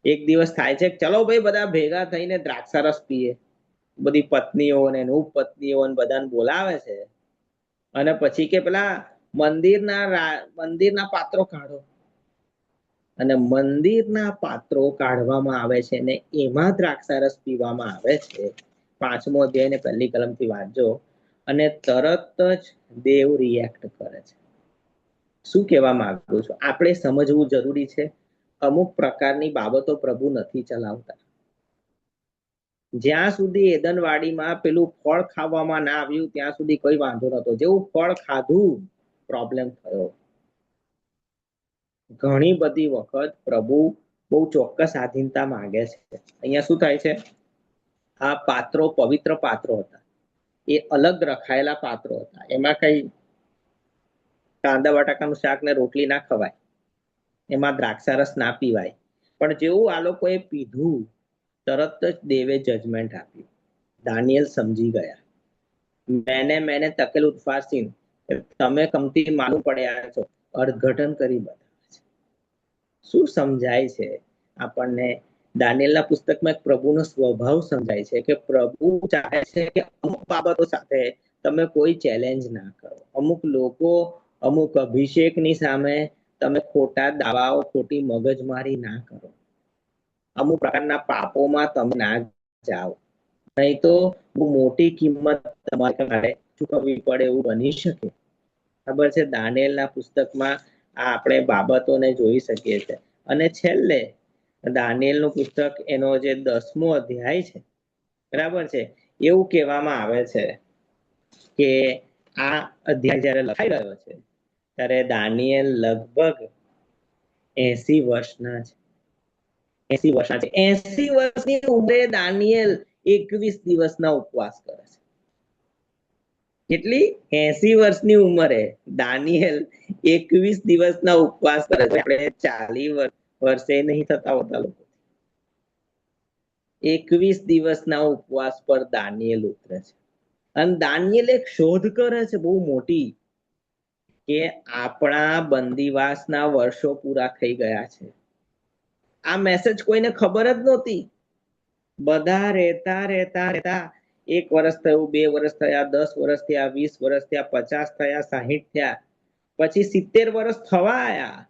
એક દિવસ થાય છે, ચલો ભાઈ બધા ભેગા થઈને દ્રાક્ષારસ પીએ. બધી પત્નીઓને ઉપપત્નીઓને બધાને બોલાવે છે, અને પછી કે પેલા મંદિરના પાત્રો કાઢો, અને મંદિરના પાત્રો કાઢવામાં આવે છે ને એમાં દ્રાક્ષારસ પીવામાં આવે છે. 5મો અધ્યાય ને 1લી કલમથી વાંચજો, અને તરત જ દેવ રિએક્ટ કરે છે. શું કહેવા માંગુ છું, આપણે સમજવું જરૂરી છે, અમુક પ્રકારની બાબતો પ્રભુ નથી ચલાવતા. જ્યાં સુધી એદનવાડીમાં પેલું ફળ ખાવામાં ના આવ્યું ત્યાં સુધી કોઈ વાંધો નતો, જેવું ફળ ખાધું પ્રોબ્લેમ થયો. ઘણી બધી વખત પ્રભુ બહુ ચોક્કસ આધીનતા માંગે છે. અહીંયા શું થાય છે, આ પાત્રો પવિત્ર પાત્રો હતા, એ અલગ રખાયેલા પાત્રો હતા, એમાં કઈ કાંદા બટાકાનું શાક ને રોટલી ના ખવાય, એમાં દ્રાક્ષારસ ના પીવાય. પણ જેવું આ લોકોએ પીધું તરત જ દેવે જજમેન્ટ આપ્યું. દાનિયેલ સમજી ગયા. મેને તકેલું ફાસીન, તમે કમતી માલુમ પડ્યા છો, અર્થઘટન કરી બતાવે છે. શું સમજાય છે આપણને? દાનિયેલના પુસ્તકમાં એક પ્રભુનો સ્વભાવ સમજાય છે કે પ્રભુ ચાહે છે કે અમુક બાબતો સાથે તમે કોઈ ચેલેન્જ ના કરો. અમુક લોકો, અમુક અભિષેકની સામે તમે ખોટા દાવાઓ, ખોટી મગજમારી ના કરો. અમુક પ્રકારના પાપોમાં તમે ના જાઓ, નહીં તો બહુ મોટી કિંમત તમારે ચૂકવવી પડે એવું બની શકે. ખબર છે? દાનિયેલના પુસ્તકમાં આ આપણે બાબતોને જોઈ શકીએ છીએ. અને છેલ્લે દાનિયેલનું પુસ્તક એનો જે 10મો અધ્યાય છે, બરાબર છે, એવું કહેવામાં આવે છે કે આ અધ્યાય જયારે લખાઈ રહ્યો છે ત્યારે દાનિયેલ લગભગ 80 વર્ષના છે. 80 વર્ષના છે. 80 વર્ષની ઉંમરે દાનિયેલ 21 દિવસના ઉપવાસ કરે છે. કેટલી? 80 વર્ષની ઉંમરે દાનિયેલ 21 દિવસના ઉપવાસ કરે છે. આપણે 40 વર્ષે નહીં થતા હોતા લોકો. 21 દિવસના ઉપવાસ પર દાનિયેલ ઉતરે છે. અને દાનિયેલ એક શોધ કરે છે બહુ મોટી, કે આપણા બંદીવાસના વર્ષો પૂરા થઈ ગયા છે. આ મેસેજ કોઈને ખબર જ નહોતી. બધા રહેતા રહેતા રહેતા 1 વર્ષ થયું, 2 વર્ષ થયા, 10 વર્ષ થયા, 20 વર્ષ થયા, 50 થયા, 60 થયા, પછી 70 વર્ષ થવા આયા.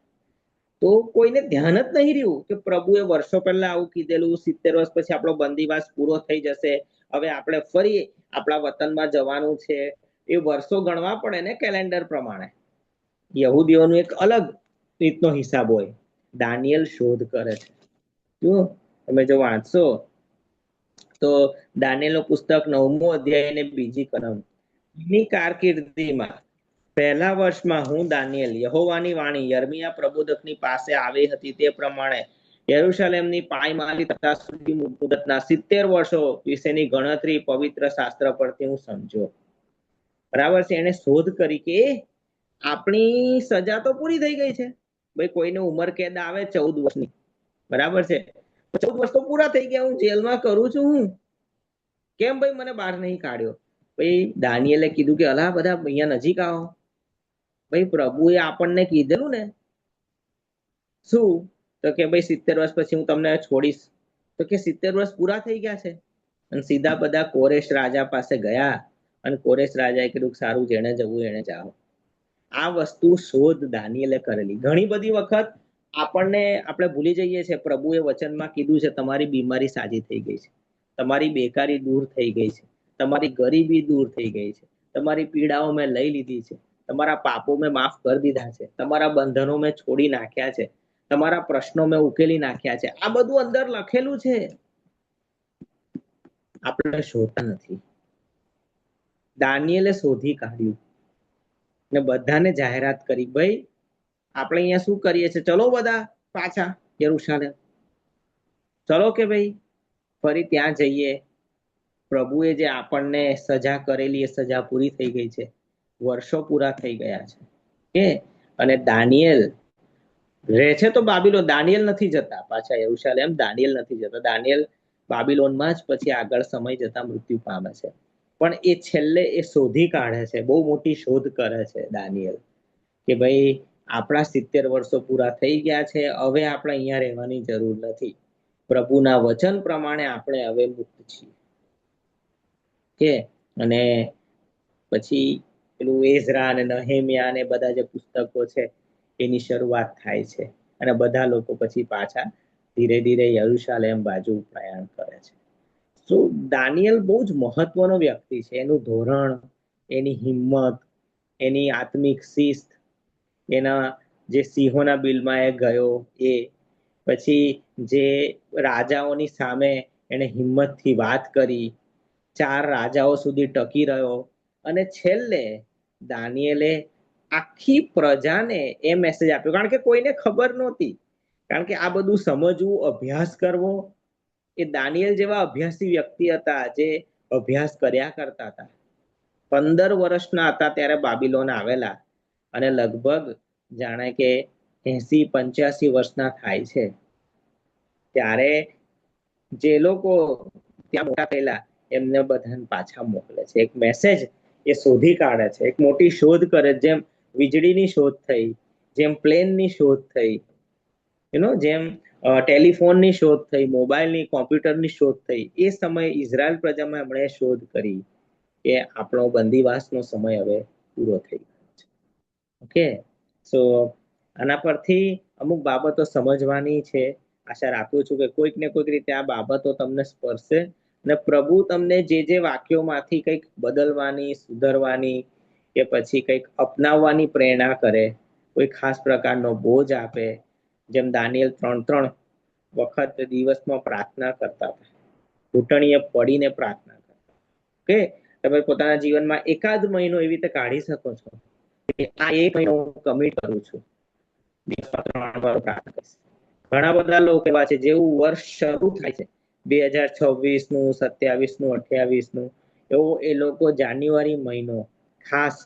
તો કોઈને ધ્યાન જ નહીં રહ્યું કે પ્રભુએ વર્ષો પહેલા આવું કીધેલું, 70 વર્ષ પછી આપણો બંદીવાસ પૂરો થઈ જશે, હવે આપણે ફરી આપણા વતનમાં જવાનું છે. એ વર્ષો ગણવા પડે ને કેલેન્ડર પ્રમાણે. યહૂદીઓનું એક અલગ રીતનો હિસાબ હોય. દાનિયેલ શોધ કરે છે. જો તમે જો વાંચશો તો દાનિયેલનું પુસ્તક 9મો અધ્યાય અને 2જી કલમ, ની કારકિર્દીમાં 1લા વર્ષમાં હું દાનિયેલ યહોવાની વાણી યર્મિયા પ્રબોધકની પાસે આવી હતી તે પ્રમાણે યરૂશલેમની પાયમાલી તથા સુધી મુદતના 70 વર્ષો વિશેની ગણતરી પવિત્ર શાસ્ત્ર પરથી હું સમજ્યો. બરાબર છે. એને શોધ કરી કે આપણી સજા તો પૂરી થઈ ગઈ છે. ભાઈ કોઈને ઉંમર કેદ આવે 14 વર્ષની, બરાબર છે, 14 વર્ષ તો પૂરા થઈ ગયા, હું જેલમાં કરું છું, હું કેમ ભાઈ મને બહાર નહીં કાઢ્યો? ભાઈ દાનિયેલે કીધું કે અલા બધા અહીંયા નજીક આવો. ભાઈ પ્રભુએ આપણને કીધેલું ને શું? તો કે ભાઈ 70 વર્ષ પછી હું તમને છોડીશ. તો કે 70 વર્ષ પૂરા થઈ ગયા છે. અને સીધા બધા કોરેશ રાજા પાસે ગયા અને કોરેશ રાજાએ કીધું સારું, જેને જવું એને જાઓ. આ વસ્તુ શોધ દાનિયેલે કરેલી. ઘણી બધી વખત આપણે ભૂલી જઈએ છીએ. પ્રભુએ વચનમાં કીધું છે તમારી બીમારી સાજી થઈ ગઈ છે, તમારી બેકારી દૂર થઈ ગઈ છે, તમારી ગરીબી દૂર થઈ ગઈ છે, તમારી પીડાઓ મેં લઈ લીધી છે, તમારા પાપો મેં માફ કરી દીધા છે, તમારા બંધનો મેં છોડી નાખ્યા છે, તમારા પ્રશ્નો મેં ઉકેલી નાખ્યા છે. આ બધું અંદર લખેલું છે, આપણે શોધતા નથી. દાનિયેલે શોધી કાઢ્યું ને બધાને જાહેરાત કરી, ભાઈ આપણે અહીંયા શું કરીએ છીએ, ચલો બધા પાછા યરૂશલેમ, ચલો કે ભાઈ ફરી ત્યાં જઈએ. પ્રભુએ જે આપણને સજા કરેલી એ સજા પૂરી થઈ ગઈ છે, વર્ષો પૂરા થઈ ગયા છે કે. અને દાનિયેલ રહે છે તો બાબિલોન. દાનિયેલ નથી જતા પાછા યરૂશલેમ, દાનિયેલ નથી જતા. દાનિયેલ બાબિલોનમાં જ પછી આગળ સમય જતા મૃત્યુ પામે છે. પણ એ છેલ્લે એ શોધી કાઢે છે, બહુ મોટી શોધ કરે છે દાનિયેલ, કે ભાઈ આપણા 70 વર્ષો પૂરા થઈ ગયા છે, હવે આપણે અહીંયા રહેવાની જરૂર નથી. પ્રભુના વચન પ્રમાણે આપણે હવે મુક્ત છીએ કે. અને પછી પેલું એઝરા અને નહેમિયા અને બધા જે પુસ્તકો છે એની શરૂઆત થાય છે અને બધા લોકો પછી પાછા ધીરે ધીરે યરૂશલેમ બાજુ પ્રયાણ કરે છે. તો દાનિયેલ બહુ જ મહત્વનો વ્યક્તિ છે. એનું ધોરણ, એની હિંમત, એની આત્મિક શિસ્ત, એના જે સિંહોના બિલમાં એ ગયો, એ પછી જે રાજાઓની સામે એને હિંમતથી વાત કરી, 4 રાજાઓ સુધી ટકી રહ્યો, અને છેલ્લે દાનિયેલે આખી પ્રજાને એ મેસેજ આપ્યો. કારણ કે કોઈને ખબર નહોતી. કારણ કે આ બધું સમજવું, અભ્યાસ કરવો, એ દાનિયેલ જેવા અભ્યાસી વ્યક્તિ હતા જે અભ્યાસ કર્યા કરતા હતા. 15 વર્ષના હતા ત્યારે બાબિલોન આવેલા અને લગભગ જાણે કે 80-85 વર્ષના થાય છે ત્યારે જે લોકો ત્યાં મોટા થયેલા એમને બધાને પાછા મોકલે છે. એક મેસેજ એ શોધી કાઢે છે, એક મોટી શોધ કરે. જેમ વીજળીની શોધ થઈ, જેમ પ્લેનની શોધ થઈ, જેમ ટેલિફોનની શોધ થઈ, મોબાઈલની, કોમ્પ્યુટરની શોધ થઈ, એ સમયે ઇઝરાયલ પ્રજામાં એમણે શોધ કરી કે આપણો બંદીવાસનો સમય હવે પૂરો થઈ ગયો છે. ઓકે, સો આના પરથી અમુક બાબતો સમજવાની છે. આશા રાખું છું કે કોઈક ને કોઈક રીતે આ બાબતો તમને સ્પર્શે અને પ્રભુ તમને જે વાક્યોમાંથી કંઈક બદલવાની, સુધરવાની કે પછી કંઈક અપનાવવાની પ્રેરણા કરે, કોઈ ખાસ પ્રકારનો બોજ આપે. જેમ દાનિયેલ 3 વખત દિવસમાં પ્રાર્થના કરતા હતા, ઘૂંટણીએ પડીને પ્રાર્થના કરતા. ઓકે, તમે પોતાના જીવનમાં એકાદ મહિનો એવી રીતે કાઢી શકો છો કે આ એક મહિનો હું કમિટ કરું છું, દિવસમાં 3 વાર પ્રાર્થના કરીશ. ઘણા બધા લોકો એવા છે જેવું વર્ષ શરૂ થાય છે 2026 નું, 27 નું, 28 નું, એવો એ લોકો જાન્યુઆરી મહિનો ખાસ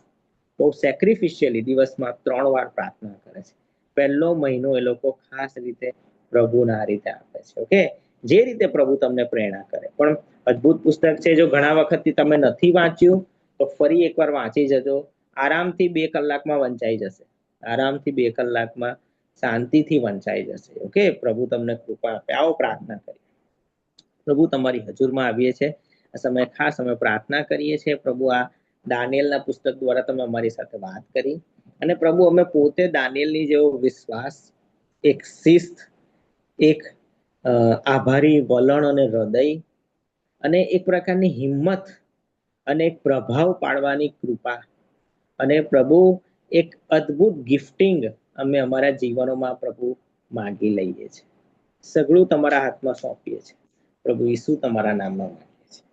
બહુ સેક્રિફિશિયલી દિવસમાં 3 વાર પ્રાર્થના કરે છે. પહેલો મહિનો એ લોકો ખાસ રીતે પ્રભુના આ રીતે આપે છે. ઓકે, જે રીતે પ્રભુ તમને પ્રેરણા કરે. પણ અદ્ભુત પુસ્તક છે, જો ઘણા વખતથી તમે નથી વાંચ્યું તો ફરી એકવાર વાંચી જજો. આરામથી 2 કલાકમાં વંચાઈ જશે, આરામથી 2 કલાકમાં શાંતિથી વંચાઈ જશે. ઓકે, પ્રભુ તમને કૃપા આપે. આવો પ્રાર્થના કરીએ. પ્રભુ, તમારી હજુરમાં આવીએ છીએ, આ સમયે ખાસ અમે પ્રાર્થના કરીએ છીએ પ્રભુ, આ દાનિયેલના પુસ્તક દ્વારા તમે અમારી સાથે વાત કરી, અને પ્રભુ અમે પોતે દાનિયેલની જેવો વિશ્વાસ, એક શિસ્ત, એક આભારી વલણ અને હૃદય, અને એક પ્રકારની હિંમત અને એક પ્રભાવ પાડવાની કૃપા, અને પ્રભુ એક અદ્ભુત ગિફ્ટિંગ અમે અમારા જીવનોમાં પ્રભુ માંગી લઈએ છીએ. સગળું તમારા હાથમાં સોંપીએ છીએ પ્રભુ ઈસુ, તમારા નામમાં માંગીએ છીએ.